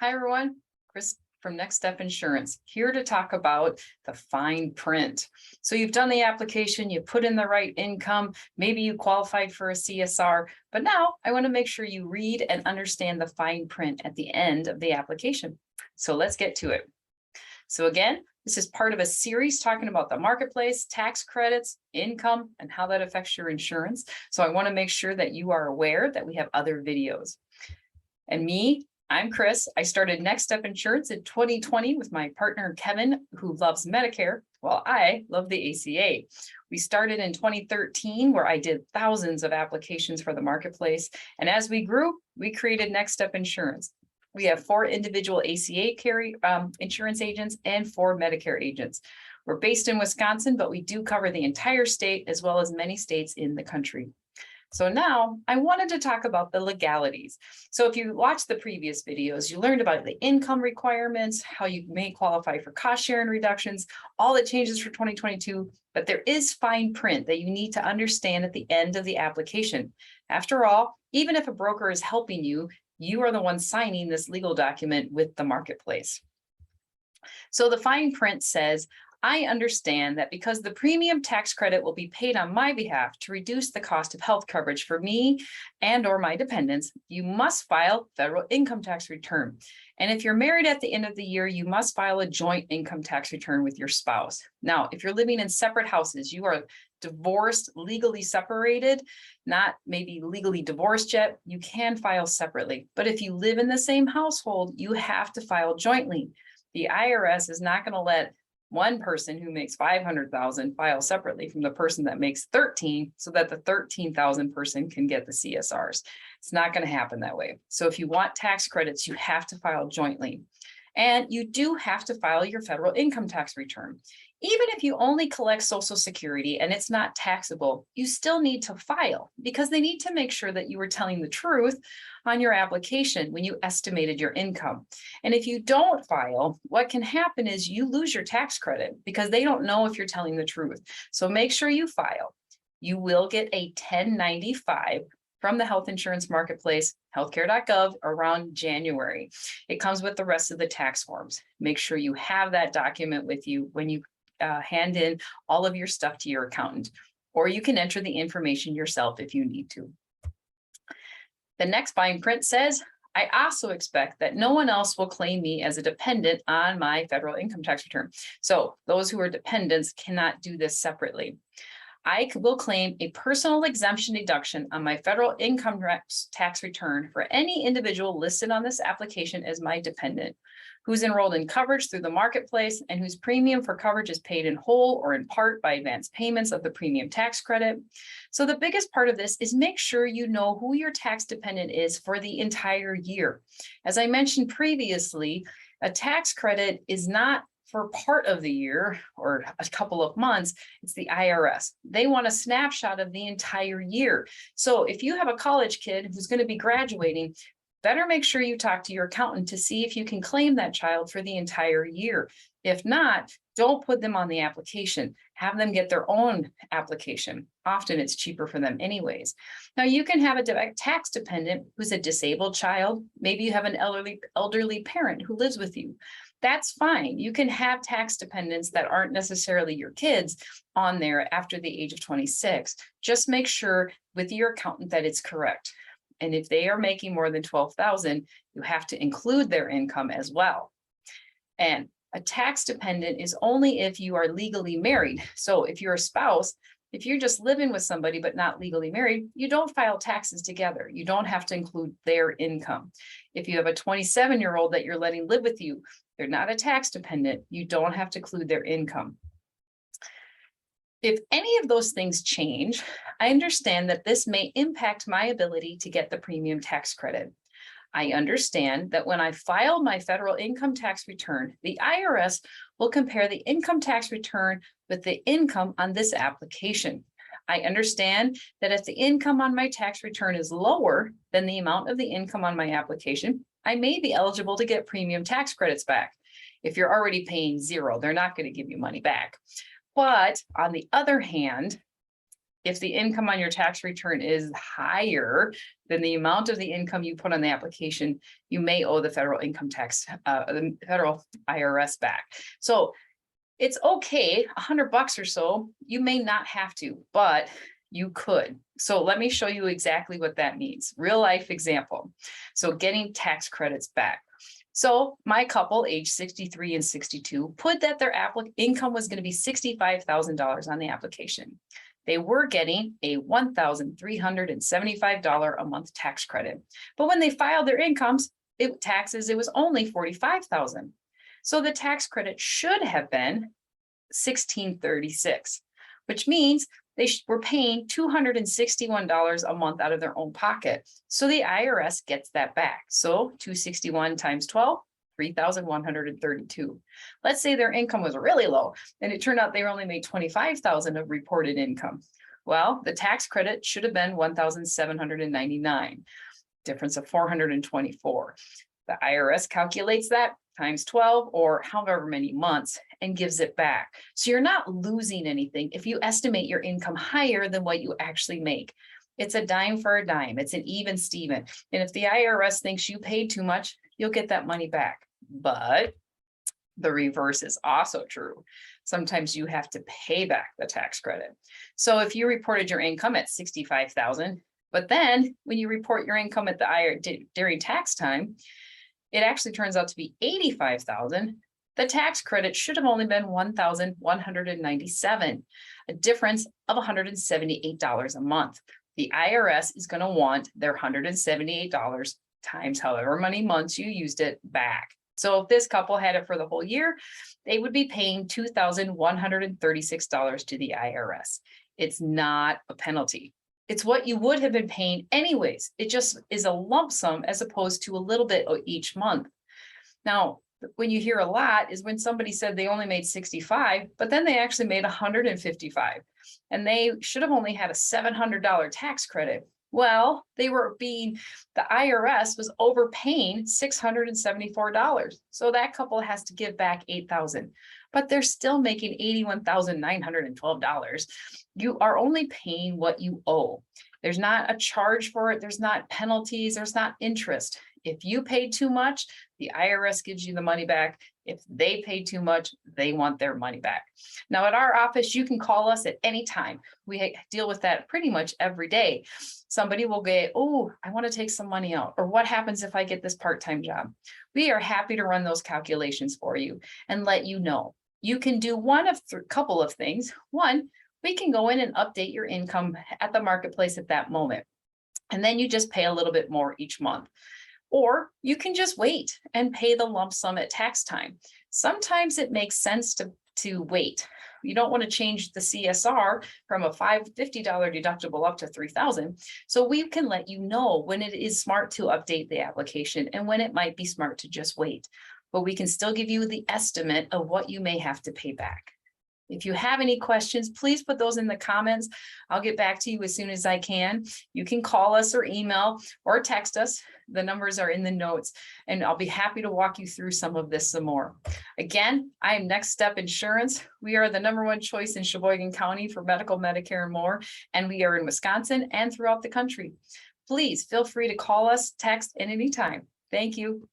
Hi, everyone. Chris from Next Step Insurance here to talk about the fine print. So you've done the application, you put in the right income, maybe you qualified for a CSR, but now I want to make sure you read and understand the fine print at the end of the application. So let's get to it. So again, this is part of a series talking about the marketplace, tax credits, income, and how that affects your insurance. So I want to make sure that you are aware that we have other videos. And I'm Chris. I started Next Step Insurance in 2020 with my partner, Kevin, who loves Medicare, while I love the ACA. We started in 2013, where I did thousands of applications for the marketplace. And as we grew, we created Next Step Insurance. We have 4 individual ACA insurance agents and 4 Medicare agents. We're based in Wisconsin, but we do cover the entire state as well as many states in the country. So now I wanted to talk about the legalities. So if you watched the previous videos, you learned about the income requirements, how you may qualify for cost sharing reductions, all the changes for 2022, but there is fine print that you need to understand at the end of the application. After all, even if a broker is helping you, you are the one signing this legal document with the marketplace. So the fine print says, I understand that because the premium tax credit will be paid on my behalf to reduce the cost of health coverage for me and or my dependents, you must file federal income tax return. And if you're married at the end of the year, you must file a joint income tax return with your spouse. Now, if you're living in separate houses, you are divorced, legally separated, not maybe legally divorced yet, you can file separately. But if you live in the same household, you have to file jointly. The IRS is not going to let one person who makes 500,000 file separately from the person that makes 13 so that the 13,000 person can get the CSRs. It's not going to happen that way. So if you want tax credits, you have to file jointly. And you do have to file your federal income tax return. Even if you only collect Social Security and it's not taxable, you still need to file because they need to make sure that you were telling the truth on your application when you estimated your income. And if you don't file, what can happen is you lose your tax credit because they don't know if you're telling the truth. So make sure you file. You will get a 1095 from the health insurance marketplace, healthcare.gov, around January. It comes with the rest of the tax forms. Make sure you have that document with you when you hand in all of your stuff to your accountant, or you can enter the information yourself if you need to. The next fine print says, I also expect that no one else will claim me as a dependent on my federal income tax return. So those who are dependents cannot do this separately. I will claim a personal exemption deduction on my federal income tax return for any individual listed on this application as my dependent, who's enrolled in coverage through the marketplace and whose premium for coverage is paid in whole or in part by advance payments of the premium tax credit. So the biggest part of this is make sure you know who your tax dependent is for the entire year. As I mentioned previously, a tax credit is not for part of the year or a couple of months. It's the IRS. They want a snapshot of the entire year. So if you have a college kid who's going to be graduating, better make sure you talk to your accountant to see if you can claim that child for the entire year. If not, don't put them on the application. Have them get their own application. Often it's cheaper for them anyways. Now you can have a direct tax dependent who's a disabled child. Maybe you have an elderly parent who lives with you. That's fine. You can have tax dependents that aren't necessarily your kids on there after the age of 26. Just make sure with your accountant that it's correct. And if they are making more than 12,000, you have to include their income as well. And a tax dependent is only if you are legally married. So if you're a spouse, if you're just living with somebody but not legally married, you don't file taxes together. You don't have to include their income. If you have a 27-year-old that you're letting live with you, they're not a tax dependent. You don't have to include their income. If any of those things change, I understand that this may impact my ability to get the premium tax credit. I understand that when I file my federal income tax return, the IRS will compare the income tax return with the income on this application. I understand that if the income on my tax return is lower than the amount of the income on my application, I may be eligible to get premium tax credits back. If you're already paying zero, they're not going to give you money back. But on the other hand, If the income on your tax return is higher than the amount of the income you put on the application, you may owe the federal income tax, the federal IRS back. So it's okay, $100 or so, you may not have to, but you could. So let me show you exactly what that means. Real life example. So getting tax credits back. So my couple, age 63 and 62, put that their income was going to be $65,000 on the application. They were getting a $1,375 a month tax credit. But when they filed their incomes, taxes, it was only $45,000. So the tax credit should have been $1,636, which means they were paying $261 a month out of their own pocket. So the IRS gets that back. So 261 times 12, 3,132. Let's say their income was really low and it turned out they only made 25,000 of reported income. Well, the tax credit should have been 1,799, difference of 424. The IRS calculates that times 12 or however many months and gives it back. So you're not losing anything if you estimate your income higher than what you actually make. It's a dime for a dime. It's an even Steven. And if the IRS thinks you paid too much, you'll get that money back. But the reverse is also true. Sometimes you have to pay back the tax credit. So if you reported your income at $65,000, but then when you report your income at the IRS during tax time, it actually turns out to be $85,000. The tax credit should have only been $1,197, a difference of $178 a month. The IRS is going to want their $178 times however many months you used it back. So if this couple had it for the whole year, they would be paying $2,136 to the IRS. It's not a penalty. It's what you would have been paying anyways. It just is a lump sum as opposed to a little bit each month. Now, when you hear a lot is when somebody said they only made 65, but then they actually made 155 and they should have only had a $700 tax credit. Well, the IRS was overpaying $674. So that couple has to give back $8,000, but they're still making $81,912. You are only paying what you owe. There's not a charge for it. There's not penalties. There's not interest. If you paid too much, the IRS gives you the money back. If they pay too much, they want their money back. Now at our office, you can call us at any time. We deal with that pretty much every day. Somebody will get, oh, I want to take some money out. Or what happens if I get this part-time job? We are happy to run those calculations for you and let you know. You can do one of a couple of things. One, we can go in and update your income at the marketplace at that moment. And then you just pay a little bit more each month. Or you can just wait and pay the lump sum at tax time. Sometimes it makes sense to wait. You don't want to change the CSR from a $550 deductible up to $3,000. So we can let you know when it is smart to update the application and when it might be smart to just wait. But we can still give you the estimate of what you may have to pay back. If you have any questions, please put those in the comments. I'll get back to you as soon as I can. You can call us or email or text us. The numbers are in the notes, and I'll be happy to walk you through some of this some more. Again, I am Next Step Insurance. We are the #1 choice in Sheboygan County for medical, Medicare, and more, and we are in Wisconsin and throughout the country. Please feel free to call us, text at any time. Thank you.